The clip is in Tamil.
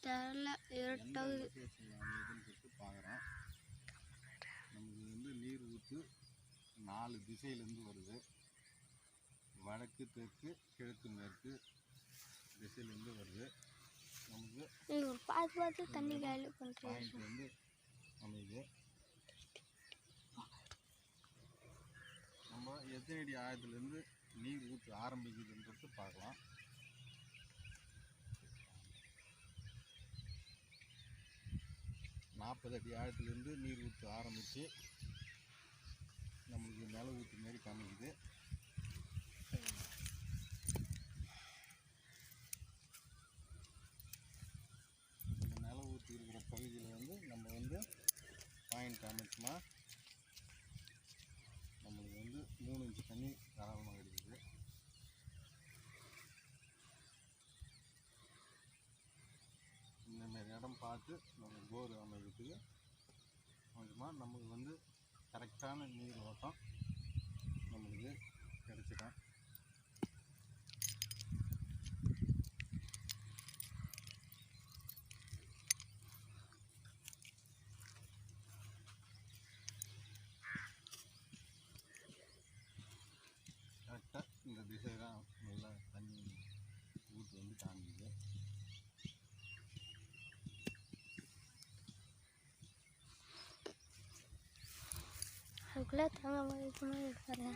தெரில இருட்டாகுது. பார்க்குறோம். நமக்கு நீர் ஊற்று 4 திசையிலேருந்து வருது. வடக்கு தெற்கு கிழக்கு மேற்கு திசையிலேருந்து வருது. நமக்கு பார்த்து பார்த்து தண்ணி காலி பண்ணுறது பாயிண்ட் அமையுது. நம்ம எத்தனை அடி ஆழத்துலேருந்து நீர் ஊற்று ஆரம்பிக்குதுன்றது பார்க்கலாம். நாற்பது அடி ஆழத்துலேருந்து நீர் ஊற்று ஆரம்பித்து நம்மளுக்கு நில ஊற்று மாரி காமிக்குது. இந்த நில ஊற்று இருக்கிற பகுதியில் நம்ம பாயிண்ட் அமைச்சோமா நம்மளுக்கு 3 இன்ச்சு தண்ணி தாராளமாக கிடைக்குது. இந்தமாரி இடம் பார்த்து நம்ம போர் அமைக்கிறதுக்கு கொஞ்சமாக நமக்கு கரெக்டான நீர் ஓட்டம் நம்மளுக்கு கிடைச்சிடும். கரெக்டாக இந்த திசை தான் நல்லா தண்ணி ஊற்று காமிக்குது. அதுக்குள்ளே தாங்க மாதிரி இருக்காரு.